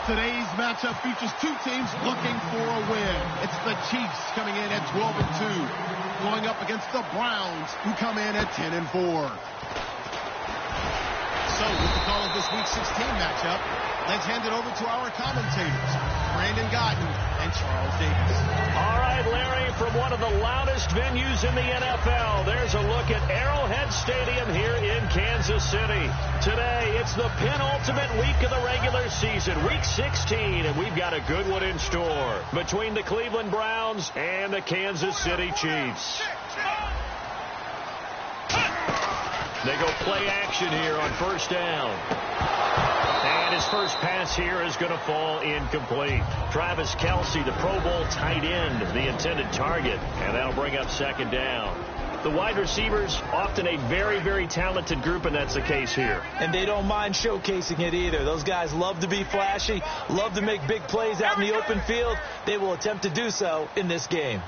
Today's matchup features two teams looking for a win. It's the Chiefs coming in at 12-2, going up against the Browns, who come in at 10-4. So, with the call of this Week 16 matchup, let's hand it over to our commentators, Brandon Godden and Charles Davis. All right, Larry, from one of the loudest venues in the NFL, there's a look at Arrowhead Stadium here in Kansas City. Today, it's the penultimate week of the regular season, Week 16, and we've got a good one in store between the Cleveland Browns and the Kansas City Chiefs. They go play action here on first down. And his first pass here is going to fall incomplete. Travis Kelce, the Pro Bowl tight end, the intended target. And that'll bring up second down. The wide receivers, often a very, very talented group, and that's the case here. And they don't mind showcasing it either. Those guys love to be flashy, love to make big plays out in the open field. They will attempt to do so in this game.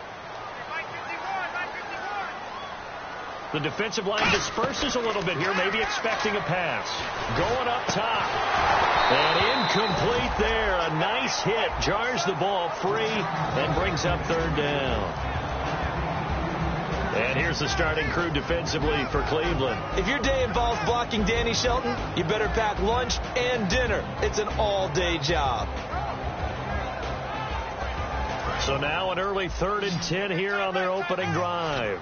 The defensive line disperses a little bit here, maybe expecting a pass. Going up top. And incomplete there. A nice hit. Jars the ball free and brings up third down. And here's the starting crew defensively for Cleveland. If your day involves blocking Danny Shelton, you better pack lunch and dinner. It's an all-day job. So now an early 3rd and 10 here on their opening drive.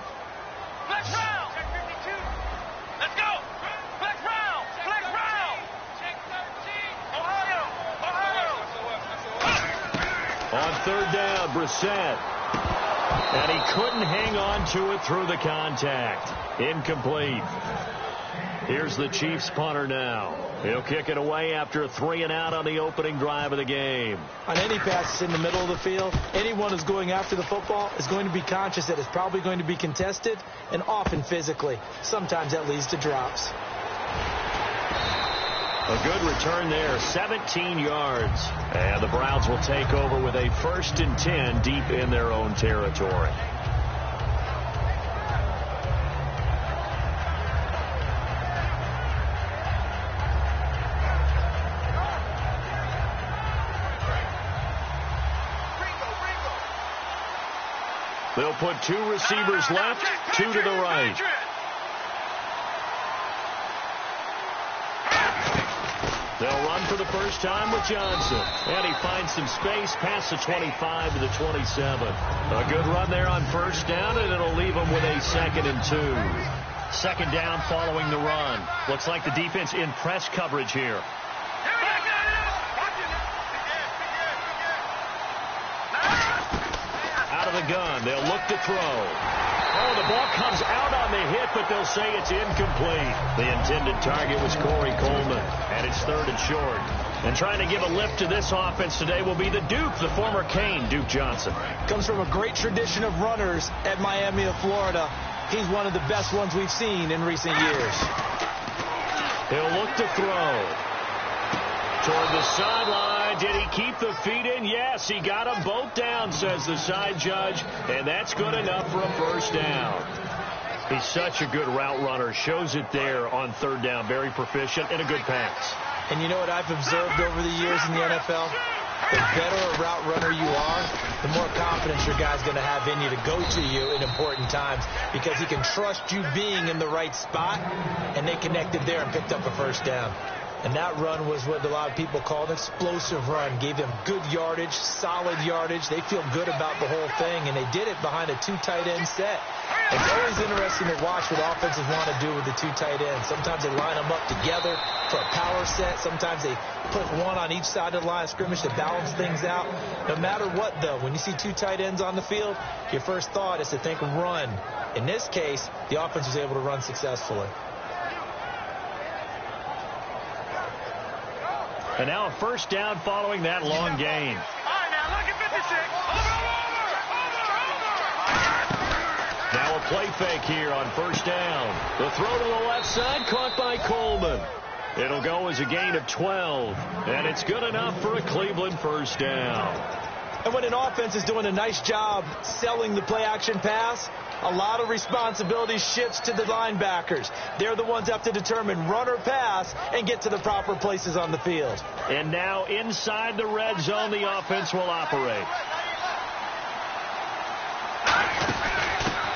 Flex round. Check 52. Let's go. Flex round. Flex round. Check 13. Ohio. On third down, Brissett. And he couldn't hang on to it through the contact. Incomplete. Here's the Chiefs punter now. He'll kick it away after a 3-and-out on the opening drive of the game. On any passes in the middle of the field, anyone who's going after the football is going to be conscious that it's probably going to be contested, and often physically. Sometimes that leads to drops. A good return there, 17 yards. And the Browns will take over with a 1st and 10 deep in their own territory. They'll put 2 receivers left, 2 to the right. They'll run for the first time with Johnson. And he finds some space past the 25 to the 27. A good run there on first down, and it'll leave them with a 2nd and 2. Second down following the run. Looks like the defense in press coverage here. Out of the gun. They'll look to throw. Oh, the ball comes out on the hit, but they'll say it's incomplete. The intended target was Corey Coleman, and it's 3rd and short. And trying to give a lift to this offense today will be the Duke, the former Cane, Duke Johnson. Comes from a great tradition of runners at Miami of Florida. He's one of the best ones we've seen in recent years. He'll look to throw. Toward the sideline. Did he keep the feet in? Yes, he got them both down, says the side judge. And that's good enough for a first down. He's such a good route runner. Shows it there on third down. Very proficient and a good pass. And you know what I've observed over the years in the NFL? The better a route runner you are, the more confidence your guy's going to have in you to go to you in important times, because he can trust you being in the right spot, and they connected there and picked up a first down. And that run was what a lot of people call an explosive run. Gave them good yardage, solid yardage. They feel good about the whole thing, and they did it behind a 2 tight end set. It's always interesting to watch what offenses want to do with the 2 tight ends. Sometimes they line them up together for a power set. Sometimes they put one on each side of the line of scrimmage to balance things out. No matter what, though, when you see 2 tight ends on the field, your first thought is to think run. In this case, the offense was able to run successfully. And now a first down following that long gain. All right, now look at 56. Over. Now a play fake here on first down. The throw to the left side, caught by Coleman. It'll go as a gain of 12, and it's good enough for a Cleveland first down. And when an offense is doing a nice job selling the play-action pass, a lot of responsibility shifts to the linebackers. They're the ones that have to determine run or pass and get to the proper places on the field. And now inside the red zone, the offense will operate.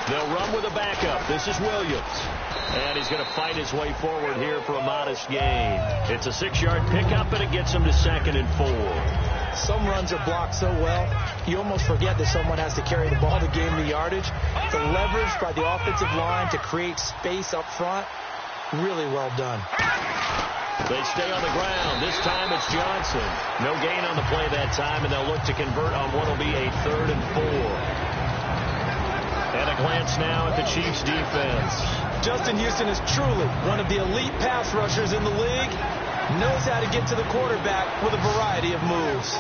They'll run with a backup. This is Williams. And he's going to fight his way forward here for a modest gain. It's a 6-yard pickup, and it gets him to 2nd and 4. Some runs are blocked so well, you almost forget that someone has to carry the ball to gain the yardage. The leverage by the offensive line to create space up front, really well done. They stay on the ground. This time it's Johnson. No gain on the play that time, and they'll look to convert on what will be a 3rd and 4. And a glance now at the Chiefs' defense. Justin Houston is truly one of the elite pass rushers in the league. Knows how to get to the quarterback with a variety of moves.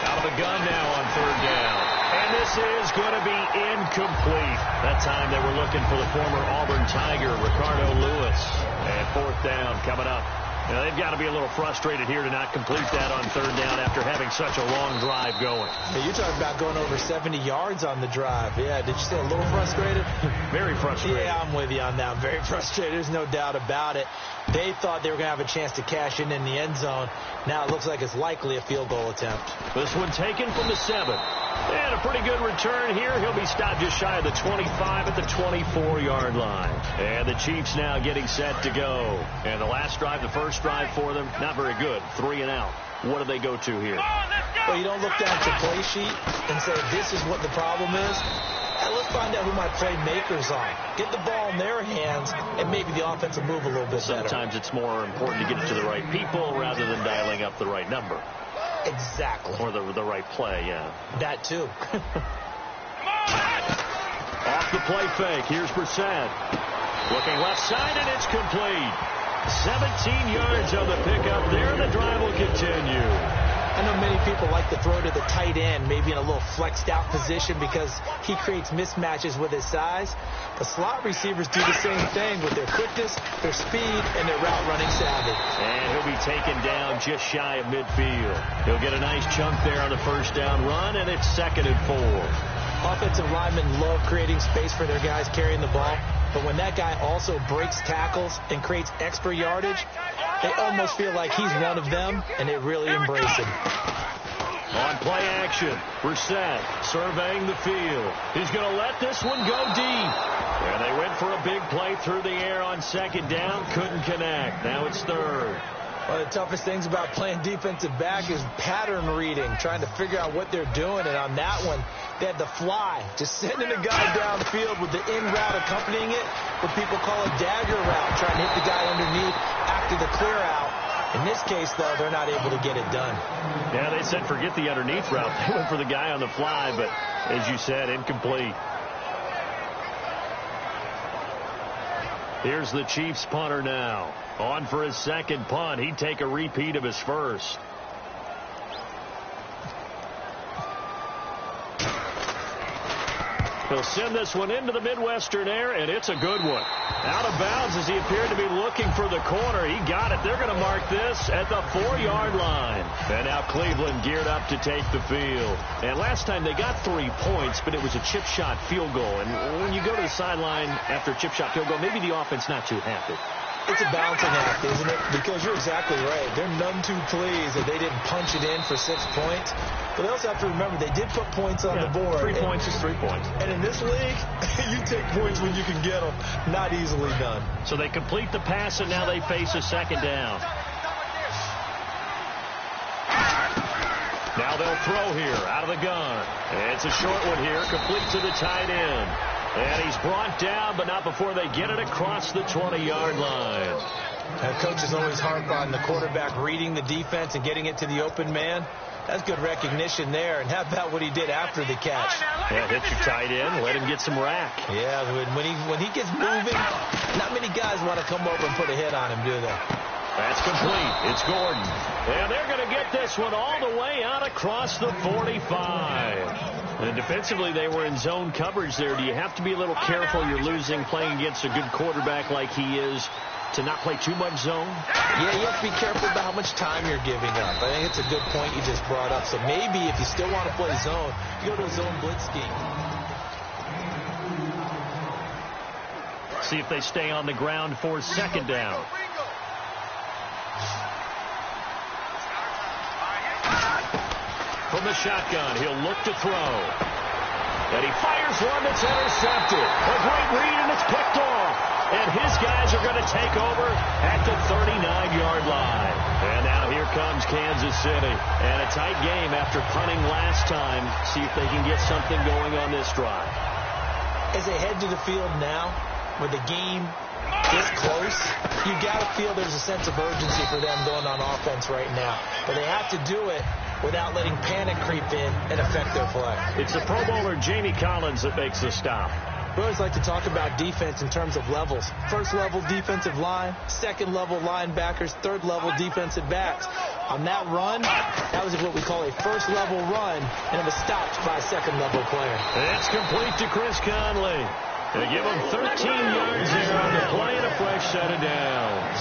Out of the gun now on 3rd down. And this is going to be incomplete. That time they were looking for the former Auburn Tiger, Ricardo Lewis. And 4th down coming up. Now, they've got to be a little frustrated here to not complete that on 3rd down after having such a long drive going. Yeah, you're talking about going over 70 yards on the drive. Yeah, did you say a little frustrated? Very frustrated. Yeah, I'm with you on that. Very frustrated. There's no doubt about it. They thought they were going to have a chance to cash in the end zone. Now it looks like it's likely a field goal attempt. This one taken from the 7. And a pretty good return here. He'll be stopped just shy of the 25 at the 24-yard line. And the Chiefs now getting set to go. And the last drive, the first drive for them, not very good. 3 and out. What do they go to here? Well, you don't look down at your play sheet and say, this is what the problem is. Let's find out who my playmakers are. Get the ball in their hands, and maybe the offense will move a little bit better. Sometimes it's more important to get it to the right people rather than dialing up the right number. Exactly. Or the right play, yeah. That, too. Off the play fake. Here's Brissett. Looking left side, and it's complete. 17 yards on the pickup there. The drive will continue. I know many people like to throw to the tight end, maybe in a little flexed out position because he creates mismatches with his size. But slot receivers do the same thing with their quickness, their speed, and their route running savvy. And he'll be taken down just shy of midfield. He'll get a nice chunk there on the 1st down run, and it's 2nd and 4. Offensive linemen love creating space for their guys carrying the ball. But when that guy also breaks tackles and creates extra yardage, they almost feel like he's one of them, and they really embrace him. On play action, Brissett surveying the field. He's going to let this one go deep. And they went for a big play through the air on 2nd down. Couldn't connect. Now it's 3rd. One of the toughest things about playing defensive back is pattern reading, trying to figure out what they're doing. And on that one, they had the fly, just sending a guy downfield with the in route accompanying it, what people call a dagger route, trying to hit the guy underneath after the clear out. In this case, though, they're not able to get it done. Yeah, they said forget the underneath route. They went for the guy on the fly, but as you said, incomplete. Here's the Chiefs punter now. On for his 2nd punt. He'd take a repeat of his first. He'll send this one into the Midwestern air, and it's a good one. Out of bounds as he appeared to be looking for the corner. He got it. They're going to mark this at the 4-yard line. And now Cleveland geared up to take the field. And last time they got 3 points, but it was a chip shot field goal. And when you go to the sideline after a chip shot field goal, maybe the offense not too happy. It's a balancing act, isn't it? Because you're exactly right. They're none too pleased that they didn't punch it in for 6 points. But they also have to remember they did put points on the board. 3 points is 3 points. And in this league, you take points when you can get them. Not easily done. So they complete the pass, and now they face a 2nd down. Now they'll throw here out of the gun. It's a short one here, complete to the tight end. And he's brought down, but not before they get it across the 20-yard line. Coaches always harp on the quarterback reading the defense and getting it to the open man. That's good recognition there. And how about what he did after the catch? Yeah, hit your tight end, let him get some rack. Yeah, when he gets moving, not many guys want to come over and put a hit on him, do they? That's complete. It's Gordon. And they're going to get this one all the way out across the 45. And defensively, they were in zone coverage there. Do you have to be a little careful? You're losing playing against a good quarterback like he is to not play too much zone? Yeah, you have to be careful about how much time you're giving up. I think it's a good point you just brought up. So maybe if you still want to play zone, you go to a zone blitz scheme. see if they stay on the ground for second down. From the shotgun, he'll look to throw. And he fires one that's intercepted. A great read, and it's picked off. And his guys are going to take over at the 39-yard line. And now here comes Kansas City. And a tight game after punting last time. See if they can get something going on this drive. As they head to the field now, with the game this close, you got to feel there's a sense of urgency for them going on offense right now. But they have to do it without letting panic creep in and affect their play. It's the Pro Bowler Jamie Collins that makes the stop. We always like to talk about defense in terms of levels. First level defensive line, second level linebackers, third level defensive backs. On that run, that was what we call a first level run, and it was stopped by a second level player. It's complete to Chris Conley. They give him 13 yards there on the play and a fresh set of downs.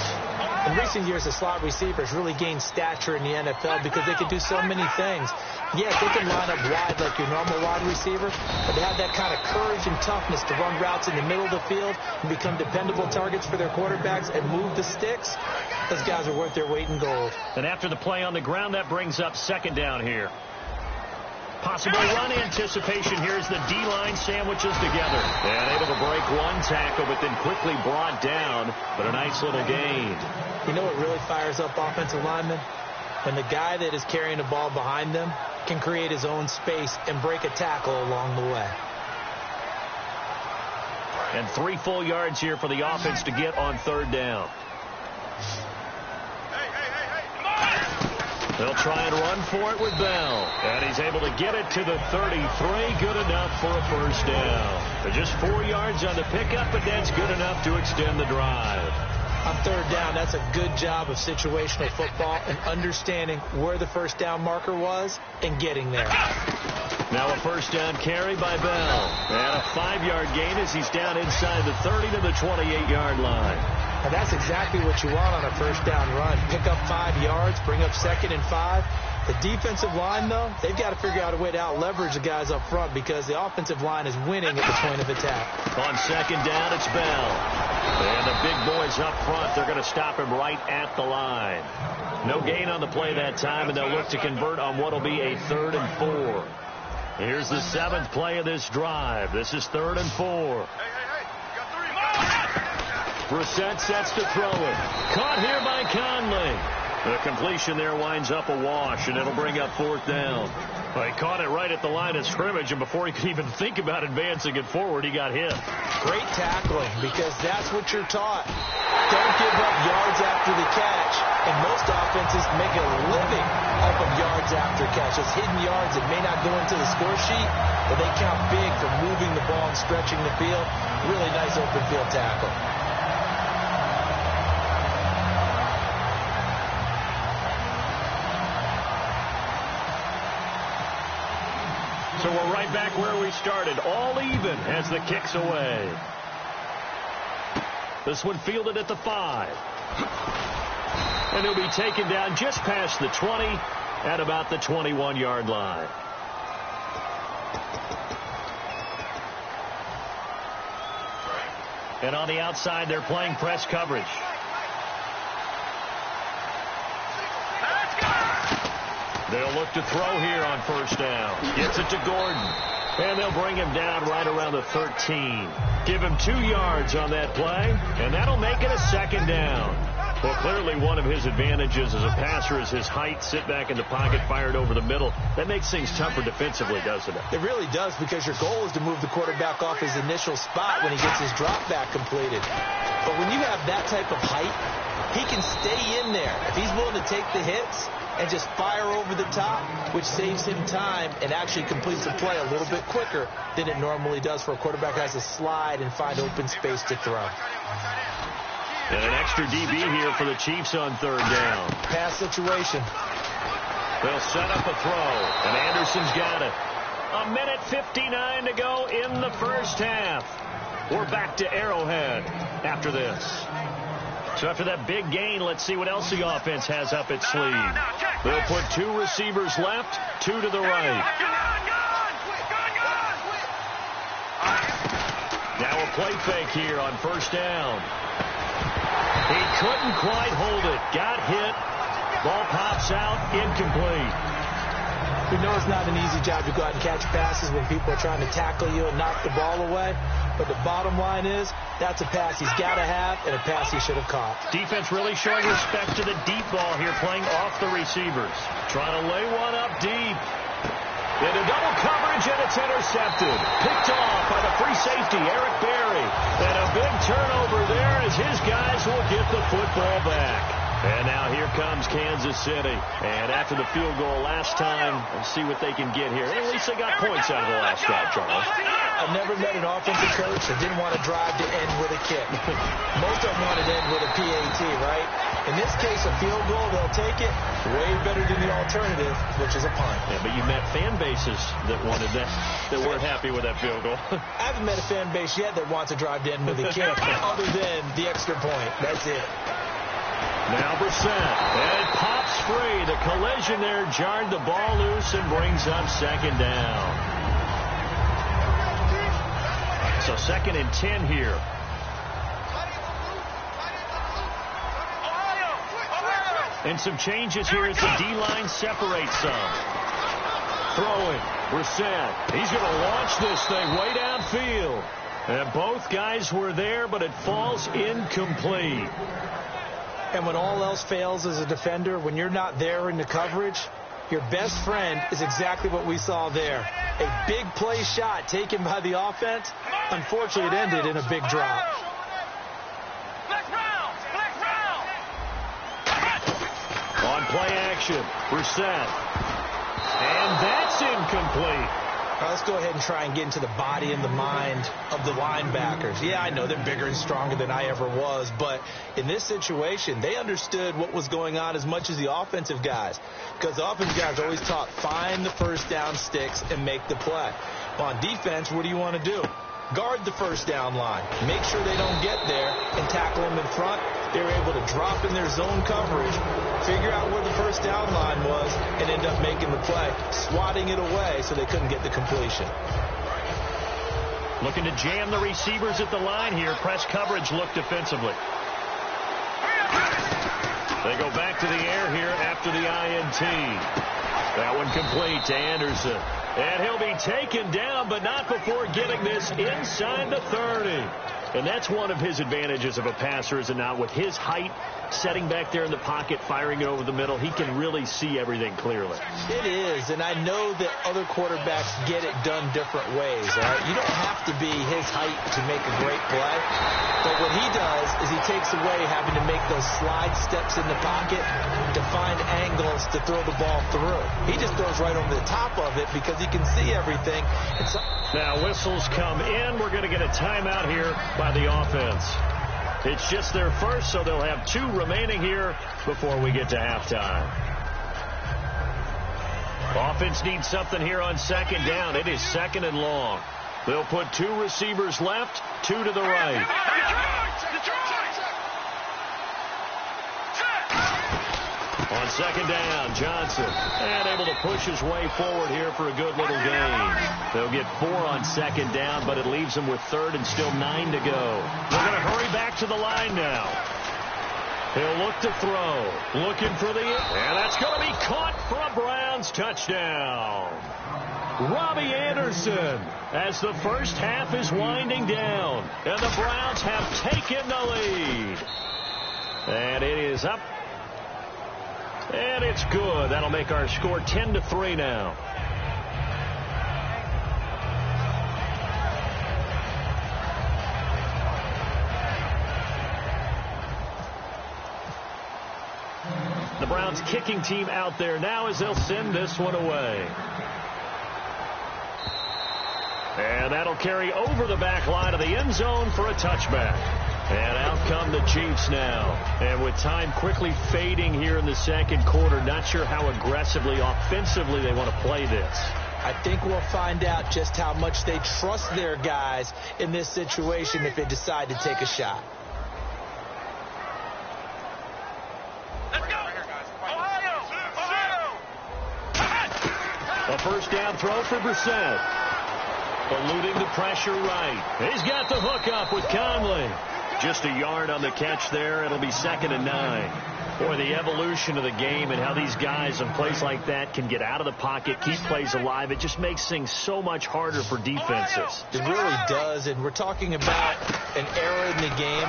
In recent years, the slot receivers really gained stature in the NFL because they can do so many things. Yes, they can line up wide like your normal wide receiver, but they have that kind of courage and toughness to run routes in the middle of the field and become dependable targets for their quarterbacks and move the sticks. Those guys are worth their weight in gold. And after the play on the ground, that brings up second down here. Possible run anticipation here as the D-line sandwiches together. And able to break one tackle, but then quickly brought down. But a nice little gain. You know what really fires up offensive linemen? When the guy that is carrying the ball behind them can create his own space and break a tackle along the way. And 3 full yards here for the offense to get on third down. They'll try and run for it with Bell. And he's able to get it to the 33. Good enough for a first down. They're just 4 yards on the pickup, but that's good enough to extend the drive. On third down, that's a good job of situational football and understanding where the first down marker was and getting there. Now a first down carry by Bell. And a 5-yard gain as he's down inside the 30 to the 28-yard line. And that's exactly what you want on a first down run. Pick up 5 yards, bring up second and 5. The defensive line, though, they've got to figure out a way to out-leverage the guys up front because the offensive line is winning at the point of attack. On second down, it's Bell. And the big boys up front, they're going to stop him right at the line. No gain on the play that time, and they'll look to convert on what will be a 3rd and 4. Here's the 7th play of this drive. This is 3rd and 4. Brissett sets to throw it. Caught here by Conley. The completion there winds up a wash, and it'll bring up 4th down. Well, he caught it right at the line of scrimmage, and before he could even think about advancing it forward, he got hit. Great tackling, because that's what you're taught. Don't give up yards after the catch, and most offenses make a living off of yards after catch. It's hidden yards that may not go into the score sheet, but they count big for moving the ball and stretching the field. Really nice open field tackle. So we're right back where we started, all even as the kick's away. This one fielded at the 5. And he'll be taken down just past the 20 at about the 21-yard line. And on the outside, they're playing press coverage. They'll look to throw here on first down. Gets it to Gordon. And they'll bring him down right around the 13. Give him 2 yards on that play, and that'll make it a 2nd down. Well, clearly one of his advantages as a passer is his height. Sit back in the pocket, fired over the middle. That makes things tougher defensively, doesn't it? It really does, because your goal is to move the quarterback off his initial spot when he gets his drop back completed. But when you have that type of height, he can stay in there. If he's willing to take the hits and just fire over the top, which saves him time and actually completes the play a little bit quicker than it normally does for a quarterback who has to slide and find open space to throw. And an extra DB here for the Chiefs on 3rd down. Pass situation. They'll set up a throw, and Anderson's got it. 1:59 to go in the first half. We're back to Arrowhead after this. So after that big gain, let's see what else the offense has up its sleeve. They'll put 2 receivers left, 2 to the right. Now a play fake here on first down. He couldn't quite hold it. Got hit. Ball pops out. Incomplete. We know it's not an easy job to go out and catch passes when people are trying to tackle you and knock the ball away. But the bottom line is, that's a pass he's got to have and a pass he should have caught. Defense really showing respect to the deep ball here, playing off the receivers. Trying to lay one up deep. Into double coverage, and it's intercepted. Picked off by the free safety, Eric Berry. And a big turnover there as his guys will get the football back. And now here comes Kansas City. And after the field goal last time, let's see what they can get here. At least they got points out of the last drive, Charles. I've never met an offensive coach that didn't want to drive to end with a kick. Most of them wanted to end with a PAT, right? In this case, a field goal, they'll take it. Way better than the alternative, which is a punt. Yeah, but you met fan bases that wanted that weren't happy with that field goal. I haven't met a fan base yet that wants to drive to end with a kick, other than the extra point. That's it. Now Brissett, and it pops free. The collision there jarred the ball loose and brings up second down. So 2nd and 10 here. And some changes here as the D-line separates some. Throwing, Brissett. He's going to launch this thing way downfield. And both guys were there, but it falls incomplete. And when all else fails as a defender, when you're not there in the coverage, your best friend is exactly what we saw there. A big play shot taken by the offense. Unfortunately, it ended in a big drop. On play action, Brissett. And that's incomplete. Let's go ahead and try and get into the body and the mind of the linebackers. Yeah, I know they're bigger and stronger than I ever was, but in this situation, they understood what was going on as much as the offensive guys, because the offensive guys are always taught, find the first down sticks and make the play. On defense, what do you want to do? Guard the first down line. Make sure they don't get there and tackle them in front. They were able to drop in their zone coverage, figure out where the first down line was, and end up making the play, swatting it away so they couldn't get the completion. Looking to jam the receivers at the line here. Press coverage look defensively. They go back to the air here after the INT. That one complete to Anderson. And he'll be taken down, but not before getting this inside the 30. And that's one of his advantages of a passer, is it not? With his height, setting back there in the pocket, firing it over the middle, he can really see everything clearly. It is, and I know that other quarterbacks get it done different ways, all right? You don't have to be his height to make a great play, but what he does is he takes away having to make those slide steps in the pocket to find angles to throw the ball through. He just throws right over the top of it because he can see everything. Now whistles come in. We're going to get a timeout here by the offense. It's just their first, so they'll have 2 remaining here before we get to halftime. Offense needs something here on 2nd down. It is 2nd and long. They'll put 2 receivers left, 2 to the right. On 2nd down, Johnson, and able to push his way forward here for a good little gain. They'll get 4 on 2nd down, but it leaves them with 3rd and still 9 to go. They're going to hurry back to the line now. He'll look to throw. Looking for the... And that's going to be caught for a Browns touchdown. Robbie Anderson, as the first half is winding down, and the Browns have taken the lead. And it is up. And it's good. That'll make our score 10-3 now. The Browns kicking team out there now as they'll send this one away. And that'll carry over the back line of the end zone for a touchback. And out come the Chiefs now. And with time quickly fading here in the 2nd quarter, not sure how aggressively, offensively they want to play this. I think we'll find out just how much they trust their guys in this situation if they decide to take a shot. Let's go. Ohio. A first down throw for Brissett. Eluding the pressure right. He's got the hook up with Conley. Just a yard on the catch there. It'll be 2nd and 9. Boy, the evolution of the game and how these guys in plays like that can get out of the pocket, keep plays alive, it just makes things so much harder for defenses. It really does, and we're talking about an era in the game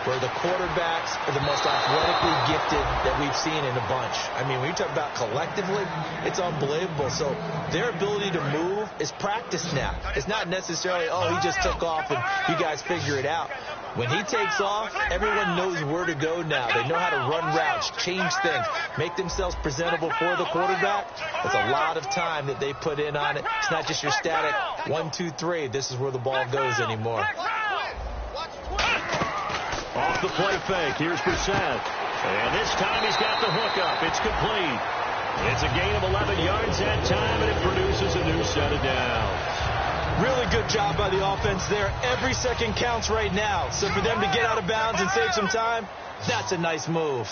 where the quarterbacks are the most athletically gifted that we've seen in a bunch. I mean, when you talk about collectively, it's unbelievable. So their ability to move is practiced now. It's not necessarily, oh, he just took off and you guys figure it out. When he takes off, everyone knows where to go now. They know how to run routes, change things, make themselves presentable for the quarterback. It's a lot of time that they put in on it. It's not just your static 1, 2, 3. This is where the ball goes anymore. Off the play fake. Here's Brissett. And this time he's got the hook up. It's complete. It's a gain of 11 yards that time, and it produces a new set of downs. Really good job by the offense there. Every second counts right now. So for them to get out of bounds and save some time, that's a nice move.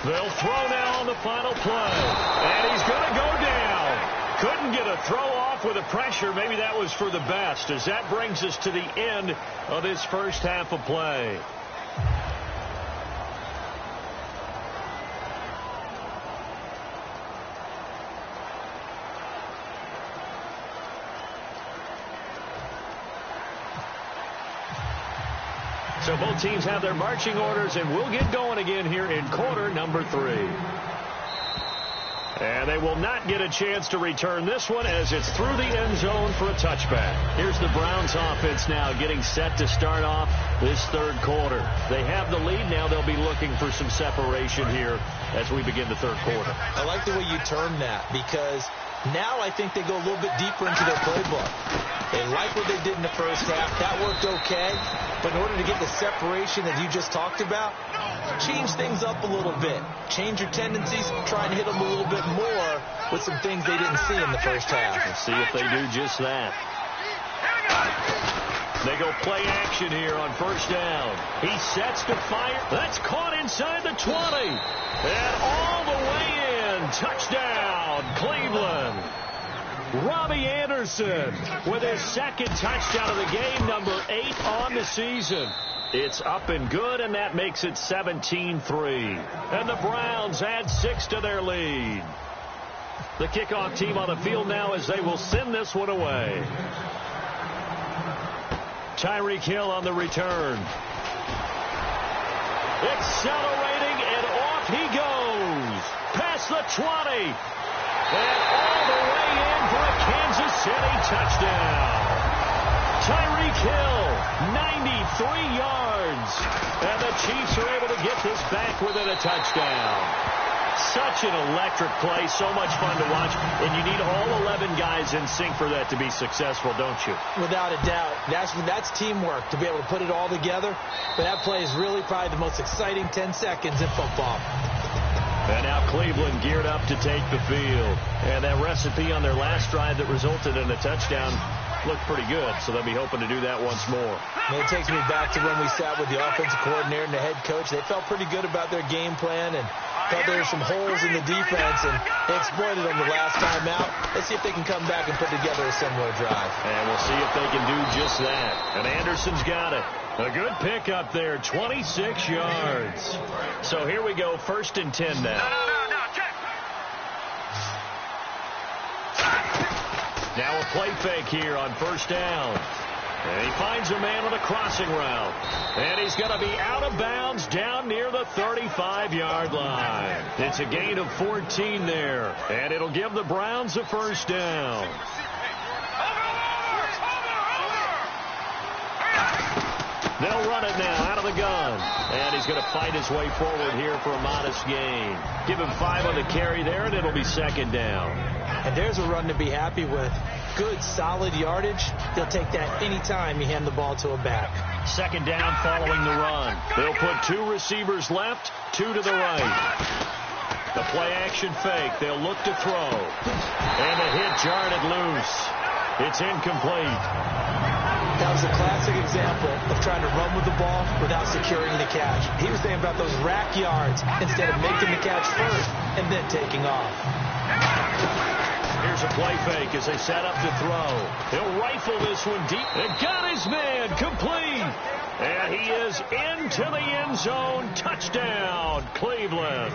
They'll throw now on the final play. And he's going to go down. Couldn't get a throw off with the pressure. Maybe that was for the best, as that brings us to the end of this first half of play. So both teams have their marching orders, and we'll get going again here in quarter number 3. And they will not get a chance to return this one as it's through the end zone for a touchback. Here's the Browns offense now getting set to start off this third quarter. They have the lead now. They'll be looking for some separation here as we begin the third quarter. I like the way you term that, because now I think they go a little bit deeper into their playbook. They like what they did in the first half. That worked okay. But in order to get the separation that you just talked about, change things up a little bit. Change your tendencies. Try and hit them a little bit more with some things they didn't see in the first half. Let's see if they do just that. They go play action here on first down. He sets to fire. That's caught inside the 20. And all the way in. Touchdown, Cleveland. Robbie Anderson with his second touchdown of the game, number 8 on the season. It's up and good, and that makes it 17-3. And the Browns add 6 to their lead. The kickoff team on the field now as they will send this one away. Tyreek Hill on the return. Accelerating, and off he goes. Past the 20. And all the way in for a Kansas City touchdown. Tyreek Hill, 93 yards. And the Chiefs are able to get this back within a touchdown. Such an electric play, so much fun to watch. And you need all 11 guys in sync for that to be successful, don't you? Without a doubt. That's teamwork, to be able to put it all together. But that play is really probably the most exciting 10 seconds in football. And now Cleveland geared up to take the field. And that recipe on their last drive that resulted in a touchdown looked pretty good, so they'll be hoping to do that once more. And it takes me back to when we sat with the offensive coordinator and the head coach. They felt pretty good about their game plan and thought there were some holes in the defense, and they exploited them the last time out. Let's see if they can come back and put together a similar drive. And we'll see if they can do just that. And Anderson's got it. A good pickup there, 26 yards. So here we go, 1st and 10 now. No, check. Now a play fake here on first down. And he finds a man on a crossing route. And he's going to be out of bounds down near the 35-yard line. It's a gain of 14 there. And it'll give the Browns a first down. They'll run it now out of the gun. And he's going to fight his way forward here for a modest gain. Give him 5 on the carry there, and it'll be 2nd down. And there's a run to be happy with. Good, solid yardage. They'll take that anytime you hand the ball to a back. 2nd down following the run. They'll put 2 receivers left, 2 to the right. The play-action fake. They'll look to throw. And the hit jarred it loose. It's incomplete. That was a classic example of trying to run with the ball without securing the catch. He was thinking about those rack yards instead of making the catch first and then taking off. Here's a play fake as they set up to throw. He'll rifle this one deep. And got his man complete. And he is into the end zone. Touchdown, Cleveland.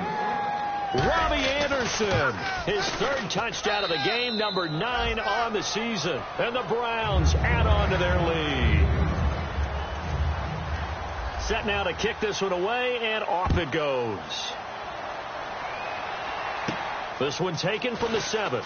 Robbie Anderson, his third touchdown of the game, number 9 on the season. And the Browns add on to their lead. Set now to kick this one away, and off it goes. This one taken from the 7.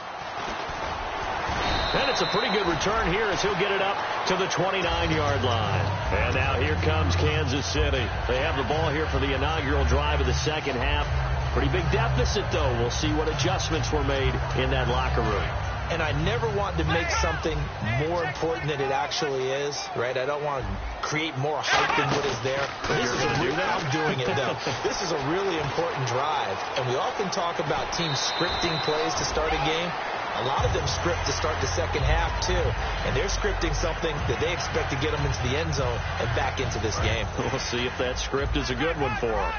And it's a pretty good return here as he'll get it up to the 29-yard line. And now here comes Kansas City. They have the ball here for the inaugural drive of the second half. Pretty big deficit, though. We'll see what adjustments were made in that locker room. And I never want to make something more important than it actually is, right? I don't want to create more hype than what is there. I'm doing it, though. This is a really important drive. And we often talk about teams scripting plays to start a game. A lot of them script to start the second half, too. And they're scripting something that they expect to get them into the end zone and back into this game. We'll see if that script is a good one for them.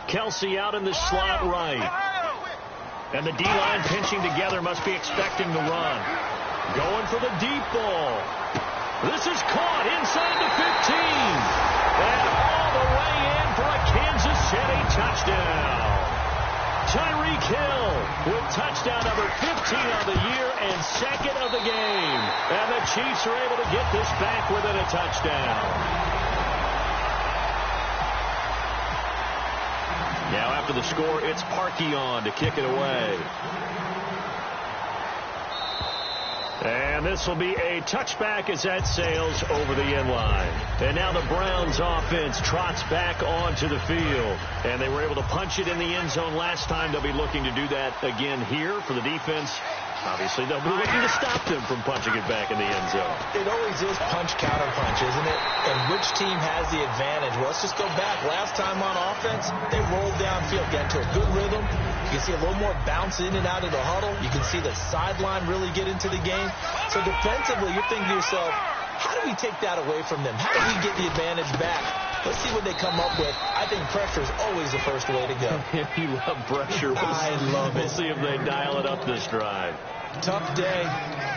Kelsey out in the slot right. And the D-line pinching together, must be expecting the run. Going for the deep ball. This is caught inside the 15. And all the way in for a Kansas City touchdown. Tyreek Hill with touchdown number 15 of the year and second of the game. And the Chiefs are able to get this back within a touchdown. Now after the score, it's Parkey on to kick it away. And this will be a touchback as that sails over the end line. And now the Browns offense trots back onto the field. And they were able to punch it in the end zone last time. They'll be looking to do that again here for the defense. Obviously, they'll be looking to stop them from punching it back in the end zone. It always is punch-counter-punch, isn't it? And which team has the advantage? Well, let's just go back. Last time on offense, they rolled downfield, got into a good rhythm. You can see a little more bounce in and out of the huddle. You can see the sideline really get into the game. So defensively, you're thinking to yourself, how do we take that away from them? How do we get the advantage back? Let's see what they come up with. I think pressure is always the first way to go. You love pressure. I love it. We'll see if they dial it up this drive. Tough day,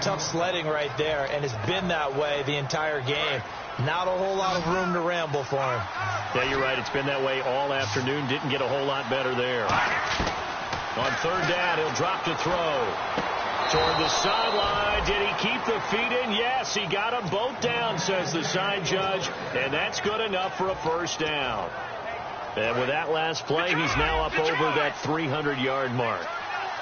tough sledding right there, and it's been that way the entire game. Not a whole lot of room to ramble for him. Yeah, you're right. It's been that way all afternoon. Didn't get a whole lot better there. On third down, he'll drop to throw. Toward the sideline. Did he keep the feet in? Yes, he got them both down, says the side judge. And that's good enough for a first down. And with that last play, he's now up over that 300-yard mark.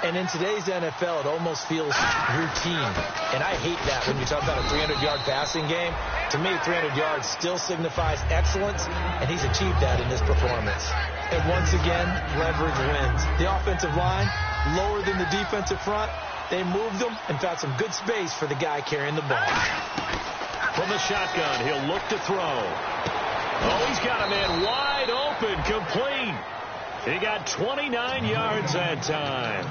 And in today's NFL, it almost feels routine. And I hate that when you talk about a 300-yard passing game. To me, 300 yards still signifies excellence, and he's achieved that in this performance. And once again, leverage wins. The offensive line, lower than the defensive front. They moved them and found some good space for the guy carrying the ball. From the shotgun, he'll look to throw. Oh, he's got a man wide open, complete. He got 29 yards that time.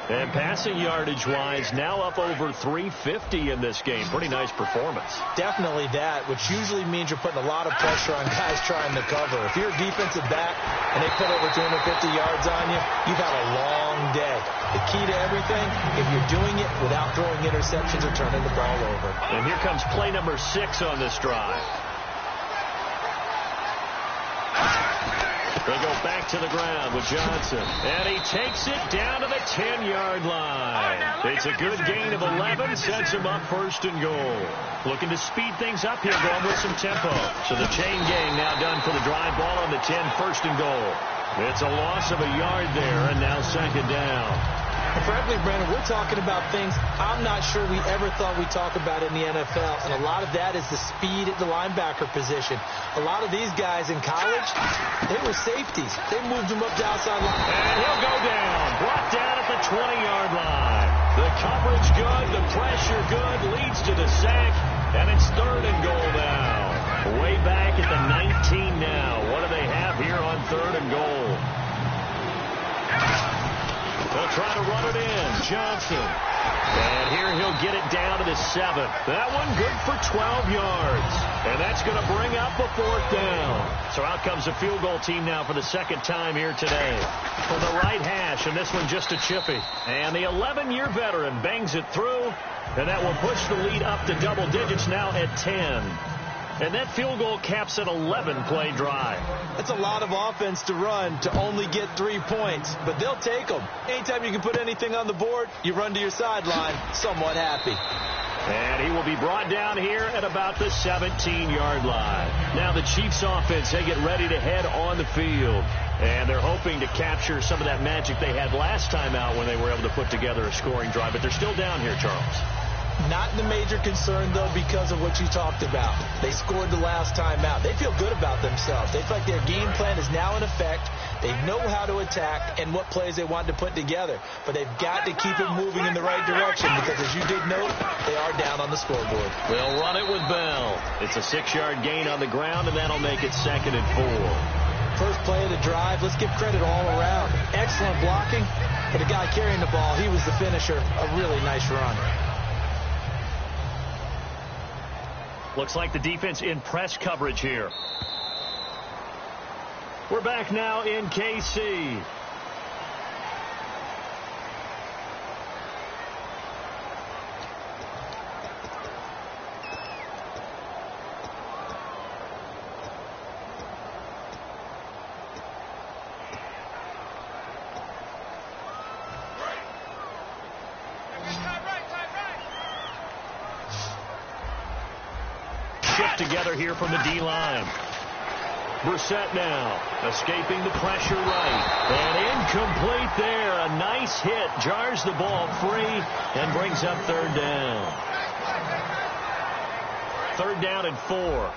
And passing yardage-wise, now up over 350 in this game. Pretty nice performance. Definitely that, which usually means you're putting a lot of pressure on guys trying to cover. If you're a defensive back and they put over 250 yards on you, you've had a long day. The key to everything, if you're doing it without throwing interceptions or turning the ball over. And here comes play number 6 on this drive. They go back to the ground with Johnson. And he takes it down to the 10-yard line. It's a good gain of 11. Sets him up first and goal. Looking to speed things up here, going with some tempo. So the chain gang now done for the drive ball on the 10, first and goal. It's a loss of a yard there, and now second down. Frankly, Brandon, we're talking about things I'm not sure we ever thought we'd talk about in the NFL. And a lot of that is the speed at the linebacker position. A lot of these guys in college, they were safeties. They moved them up to outside line. And he'll go down. Brought down at the 20-yard line. The coverage good. The pressure good. Leads to the sack. And it's third and goal now. Way back at the 19 now. What do they have here on third and goal? They'll try to run it in. Johnson. And here he'll get it down to the 7. That one good for 12 yards. And that's going to bring up a fourth down. So out comes the field goal team now for the second time here today. From the right hash. slash, and this one just a chippy. And the 11-year veteran bangs it through, and that will push the lead up to double digits now at 10. And that field goal caps an 11-play drive. That's a lot of offense to run to only get 3 points, but they'll take them. Anytime you can put anything on the board, you run to your sideline somewhat happy. And he will be brought down here at about the 17-yard line. Now the Chiefs offense, they get ready to head on the field. And they're hoping to capture some of that magic they had last time out when they were able to put together a scoring drive. But they're still down here, Charles. Not the major concern, though, because of what you talked about. They scored the last time out. They feel good about themselves. They feel like their game plan is now in effect. They know how to attack and what plays they want to put together. But they've got to keep it moving in the right direction because, as you did note, they are down on the scoreboard. They'll run it with Bell. It's a 6-yard gain on the ground, and that'll make it 2nd and 4. First play of the drive, let's give credit all around. Excellent blocking, but the guy carrying the ball, he was the finisher. A really nice run. Looks like the defense in press coverage here. We're back now in KC. Together here from the D-line. Brissett now escaping the pressure right. And incomplete there. A nice hit. Jars the ball free and brings up 3rd down. 3rd down and 4.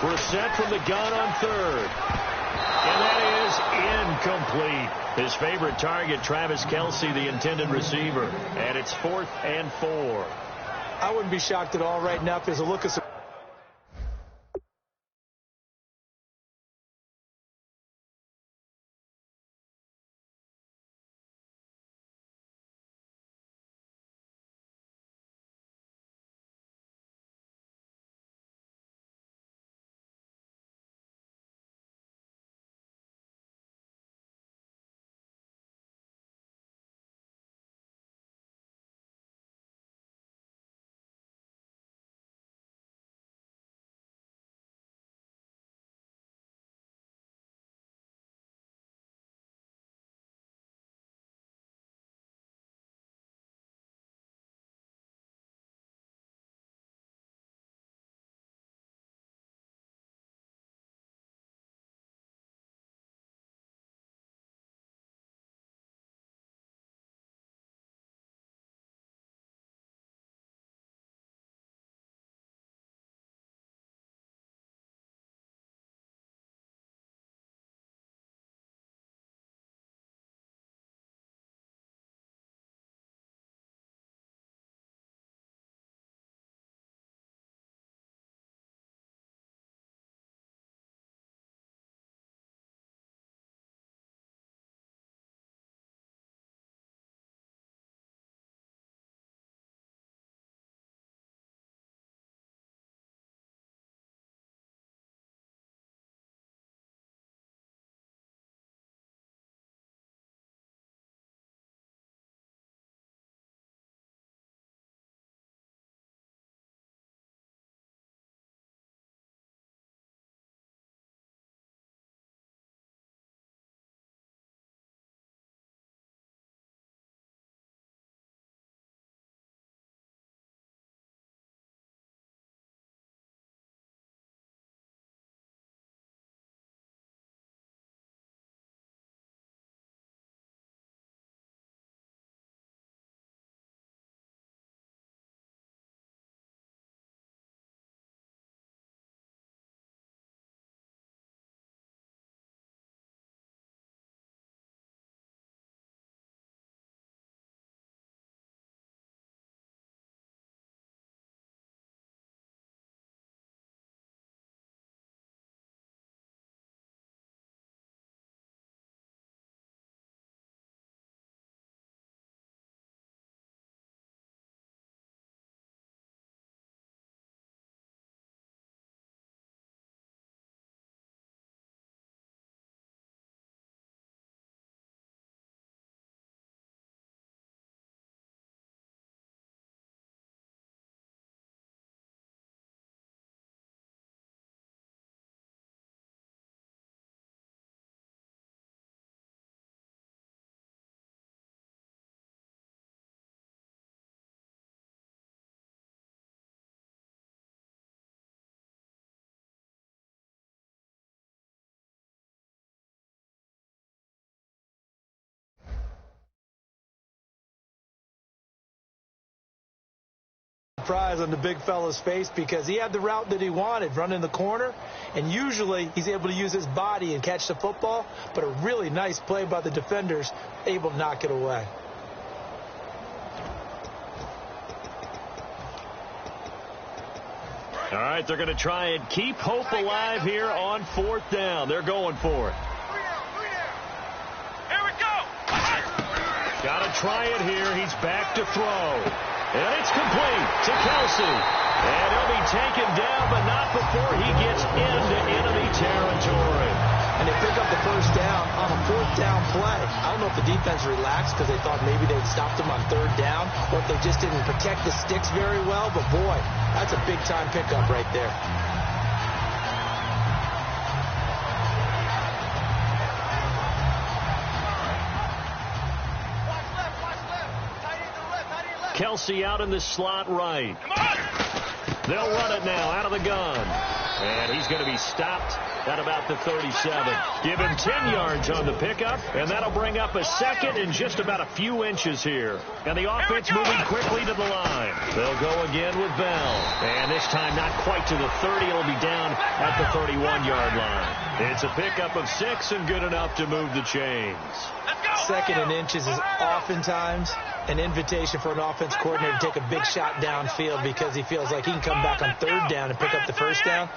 Brissett from the gun on 3rd. And that is incomplete. His favorite target, Travis Kelce, the intended receiver. And it's 4th and 4. I wouldn't be shocked at all right now if there's a look of surprise on the big fella's face because he had the route that he wanted, running the corner, and usually he's able to use his body and catch the football, but a really nice play by the defenders, able to knock it away. All right, they're going to try and keep hope alive here on 4th down. They're going for it. Here we go. Got to try it here. He's back to throw. And it's complete to Kelsey. And he'll be taken down, but not before he gets into enemy territory. And they pick up the first down on a 4th down play. I don't know if the defense relaxed because they thought maybe they'd stopped them on 3rd down, or if they just didn't protect the sticks very well. But, boy, that's a big-time pickup right there. Kelsey out in the slot right. They'll run it now out of the gun. And he's going to be stopped at about the 37. Give him 10 yards on the pickup, and that'll bring up a second in just about a few inches here. And the offense moving quickly to the line. They'll go again with Bell. And this time not quite to the 30. It'll be down at the 31-yard line. It's a pickup of 6 and good enough to move the chains. Second and inches is oftentimes an invitation for an offense coordinator to take a big shot downfield because he feels like he can come back on 3rd down and pick up the first down.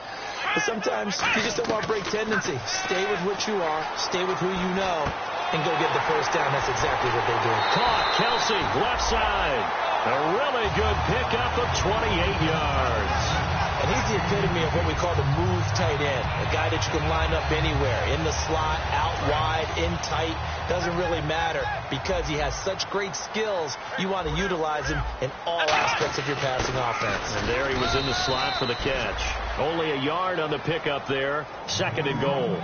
But sometimes you just don't want to break tendency. Stay with what you are, stay with who you know, and go get the first down. That's exactly what they do. Caught Kelsey, left side. A really good pickup of 28 yards. And he's the epitome of what we call the move tight end, a guy that you can line up anywhere, in the slot, out wide, in tight, doesn't really matter because he has such great skills. You want to utilize him in all aspects of your passing offense. And there he was in the slot for the catch. Only a yard on the pickup there, 2nd and goal.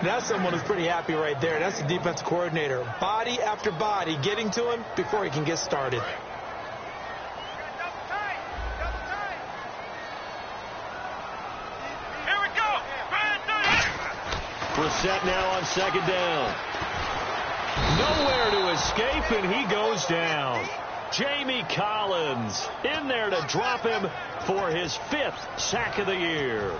That's someone who's pretty happy right there. That's the defensive coordinator. Body after body getting to him before he can get started. Brissett now on 2nd down. Nowhere to escape, and he goes down. Jamie Collins in there to drop him for his 5th sack of the year.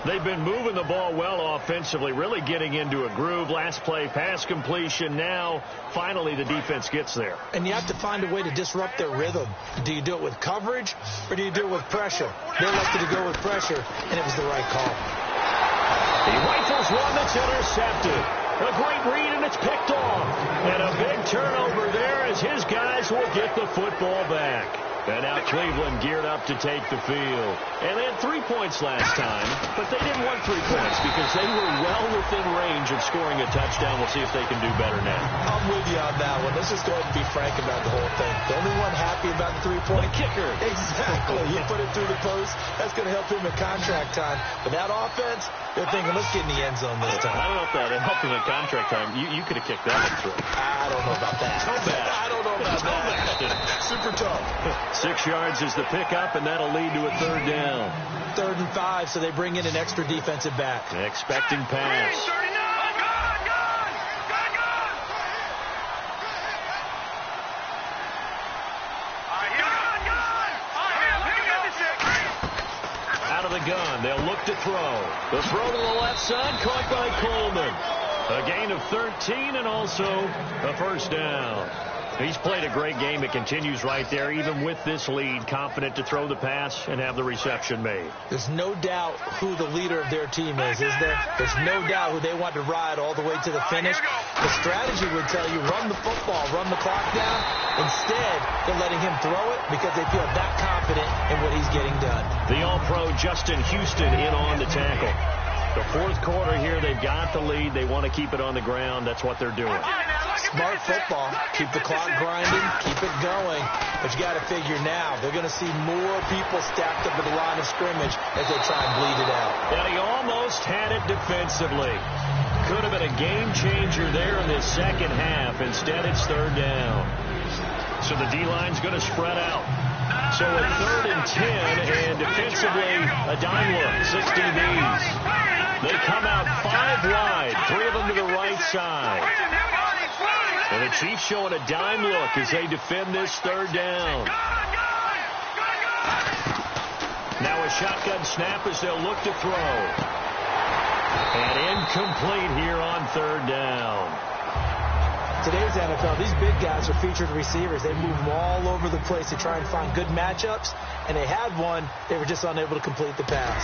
They've been moving the ball well offensively, really getting into a groove. Last play, pass completion. Now, finally, the defense gets there. And you have to find a way to disrupt their rhythm. Do you do it with coverage, or do you do it with pressure? They elected to go with pressure, and it was the right call. He rifles one that's intercepted. A great read, and it's picked off. And a big turnover there as his guys will get the football back. And now Cleveland geared up to take the field. And they had 3 points last time, but they didn't want 3 points because they were well within range of scoring a touchdown. We'll see if they can do better now. I'm with you on that one. Let's just go ahead and be frank about the whole thing. The only one happy about the 3-point kicker. Exactly. You put it through the post. That's going to help him in contract time. But that offense, they're thinking, let's get in the end zone this time. I don't know if that helped him in contract time. You could have kicked that one through. I don't know about that. So bad. I don't know about that. Super tough. 6 yards is the pickup, and that'll lead to a 3rd down. 3rd and 5, so they bring in an extra defensive back. Expecting pass. Out of the gun, they'll look to throw. The throw to the left side, caught by Coleman. A gain of 13 and also a 1st down. He's played a great game. It continues right there, even with this lead, confident to throw the pass and have the reception made. There's no doubt who the leader of their team is there? There's no doubt who they want to ride all the way to the finish. The strategy would tell you, run the football, run the clock down. Instead, they're letting him throw it because they feel that confident in what he's getting done. The All-Pro Justin Houston in on the tackle. The 4th quarter here, they've got the lead. They want to keep it on the ground. That's what they're doing. Smart football. Keep the clock grinding. Keep it going. But you got to figure now, they're going to see more people stacked up at the line of scrimmage as they try and bleed it out. And he almost had it defensively. Could have been a game changer there in this 2nd half. Instead, it's 3rd down. So the D-line's going to spread out. So a 3rd and 10, and defensively, a dime look, 60 knees. They come out 5 wide, 3 of them to the right side. And the Chiefs showing a dime look as they defend this 3rd down. shotgun snap as they'll look to throw. And incomplete here on third down. Today's NFL, these big guys are featured receivers. They move all over the place to try and find good matchups, and they had one. They were just unable to complete the pass.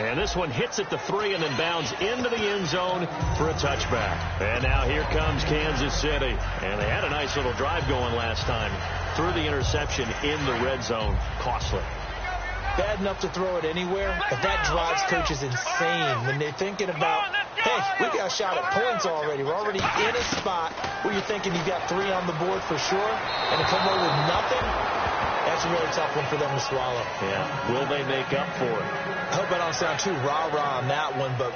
And this one hits at the 3 and then bounds into the end zone for a touchback. And now here comes Kansas City. And they had a nice little drive going last time. Threw the interception in the red zone. Costly. Bad enough to throw it anywhere, but that drives coaches insane when they're thinking about, hey, we got a shot at points already. We're already in a spot where you're thinking you've got 3 on the board for sure, and to come away with nothing, that's a really tough one for them to swallow. Yeah, will they make up for it? I hope I don't sound too rah-rah on that one, but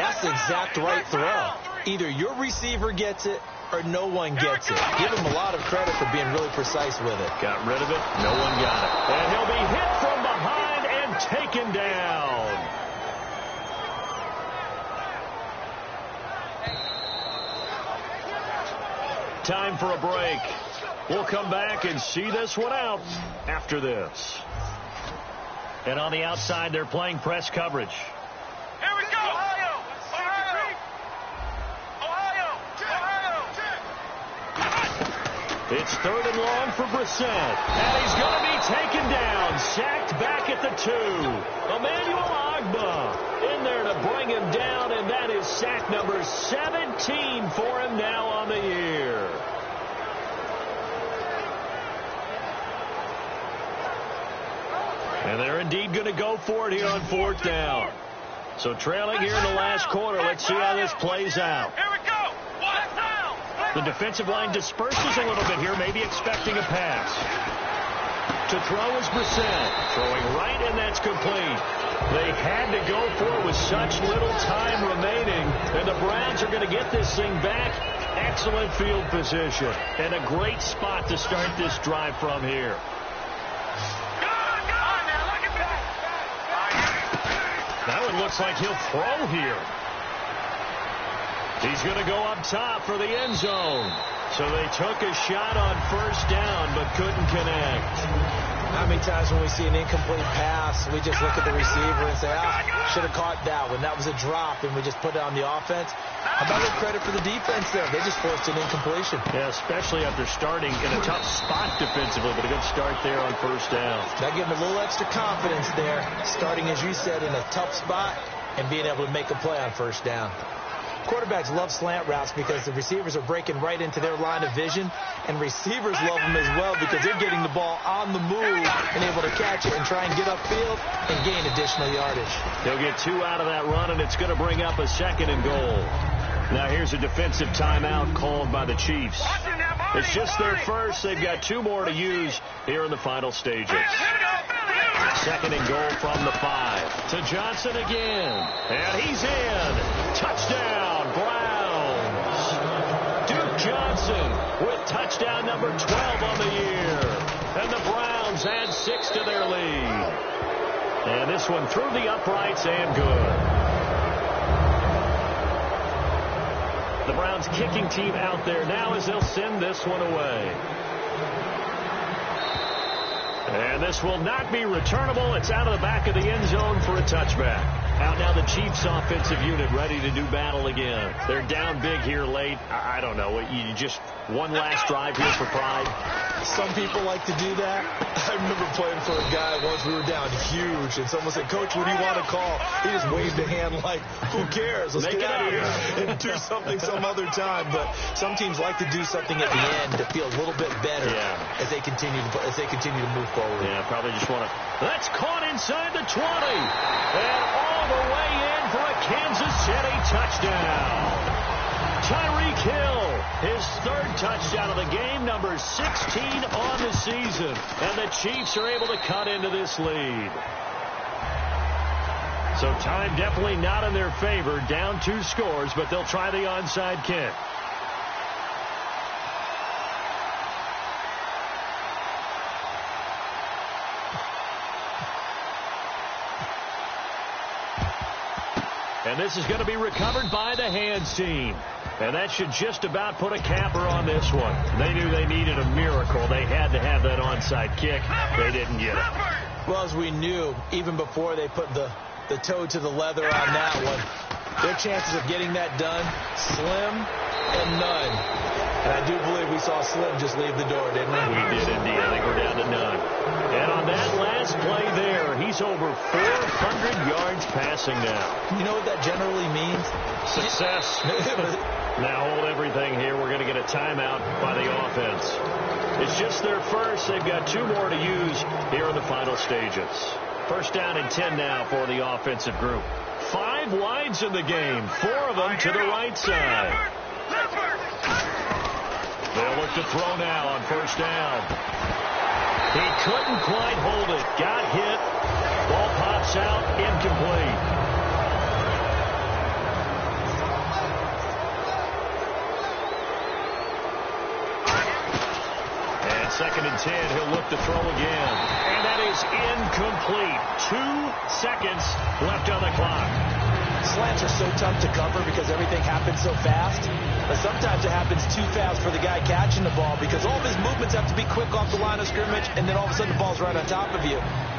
that's the exact right throw. Either your receiver gets it or no one gets it. Give him a lot of credit for being really precise with it. Got rid of it. No one got it. And he'll be hit from behind and taken down. Time for a break. We'll come back and see this one out after this. And on the outside, they're playing press coverage. Here we go. Ohio. It's third and long for Brissett. And he's going to be taken down. Sacked back at the 2. Emmanuel Ogbah in there to bring him down. And that is sack number 17 for him now on the year. And they're indeed going to go for it here on fourth down. So trailing here in the last quarter. Let's see how this plays out. Here we go. The defensive line disperses a little bit here, maybe expecting a pass. To throw is Brissett. Throwing right, and that's complete. They had to go for it with such little time remaining. And the Browns are going to get this thing back. Excellent field position. And a great spot to start this drive from here. That one looks like he'll throw here. He's going to go up top for the end zone. So they took a shot on first down, but couldn't connect. How many times when we see an incomplete pass, we just look at the receiver and say, should have caught that one. That was a drop, and we just put it on the offense. How about a credit for the defense there? They just forced an incompletion. Yeah, especially after starting in a tough spot defensively, but a good start there on first down. That gave them a little extra confidence there, starting, as you said, in a tough spot and being able to make a play on first down. Quarterbacks love slant routes because the receivers are breaking right into their line of vision, and receivers love them as well because they're getting the ball on the move and able to catch it and try and get upfield and gain additional yardage. They'll get 2 out of that run, and it's going to bring up a 2nd and goal. Now here's a defensive timeout called by the Chiefs. It's just their first. They've got 2 more to use here in the final stages. 2nd and goal from the 5. To Johnson again. And he's in. Touchdown, Browns. Duke Johnson with touchdown number 12 on the year. And the Browns add 6 to their lead. And this one through the uprights and good. The Browns kicking team out there now as they'll send this one away. And this will not be returnable. It's out of the back of the end zone for a touchback. Out now the Chiefs offensive unit ready to do battle again. They're down big here late. I don't know. You just one last drive here for pride. Some people like to do that. I remember playing for a guy once. We were down huge, and someone said, "Coach, what do you want to call?" He just waved a hand like, "Who cares? Let's get out of here and do something some other time." But some teams like to do something at the end to feel a little bit better as they continue to move forward. Yeah, probably just want to. That's caught inside the 20, and all the way in for a Kansas City touchdown. Tyreek Hill, his 3rd touchdown of the game, number 16 on the season. And the Chiefs are able to cut into this lead. So time definitely not in their favor. Down 2 scores, but they'll try the onside kick. And this is going to be recovered by the hands team. And that should just about put a capper on this one. They knew they needed a miracle. They had to have that onside kick. They didn't get it. Well, as we knew, even before they put the toe to the leather on that one, their chances of getting that done, slim and none. And I do believe we saw Slim just leave the door, didn't we? We did indeed. I think we're down to none. And on that last play there, he's over 400 yards passing now. You know what that generally means? Success. Now hold everything here. We're going to get a timeout by the offense. It's just their first. They've got 2 more to use here in the final stages. First down and 10 now for the offensive group. 5 wides in the game, 4 of them to the right side. They'll look to throw now on first down. He couldn't quite hold it. Got hit. Ball pops out, incomplete. And second and 10, he'll look to throw again. And that is incomplete. 2 seconds left on the clock. Slants are so tough to cover because everything happens so fast. But sometimes it happens too fast for the guy catching the ball because all of his movements have to be quick off the line of scrimmage, and then all of a sudden the ball's right on top of you.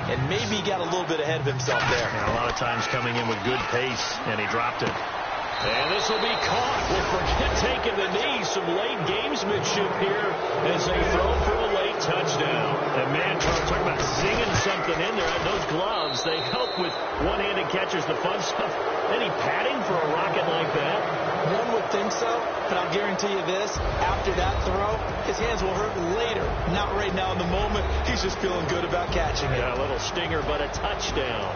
And maybe he got a little bit ahead of himself there. And a lot of times coming in with good pace, and he dropped it. And this will be caught. We'll forget taking the knee. Some late gamesmanship here as they throw for a late touchdown. And man, Charles, talking about singing something in there. Those gloves, they help with one-handed catches, the fun stuff. Any padding for a rocket like that? One would think so, but I'll guarantee you this. After that throw, his hands will hurt later. Not right now in the moment. He's just feeling good about catching it. Yeah, a little stinger, but a touchdown.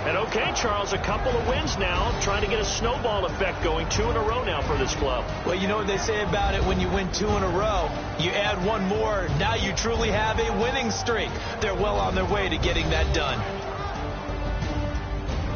And okay, Charles, a couple of wins now, trying to get a snowball effect going. 2 in a row now for this club. Well, you know what they say about it when you win 2 in a row. You add 1 more, now you truly have a winning streak. They're well on their way to getting that done.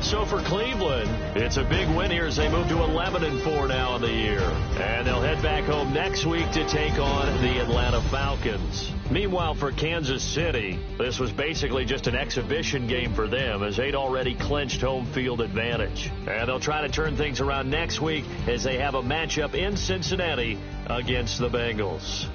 So for Cleveland, it's a big win here as they move to 11-4 now in the year. And they'll head back home next week to take on the Atlanta Falcons. Meanwhile, for Kansas City, this was basically just an exhibition game for them as they'd already clinched home field advantage. And they'll try to turn things around next week as they have a matchup in Cincinnati against the Bengals.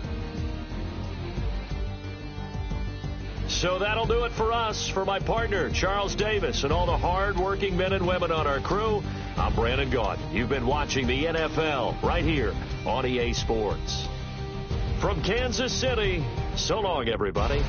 So that'll do it for us. For my partner, Charles Davis, and all the hard-working men and women on our crew, I'm Brandon Gaudin. You've been watching the NFL right here on EA Sports. From Kansas City, so long, everybody.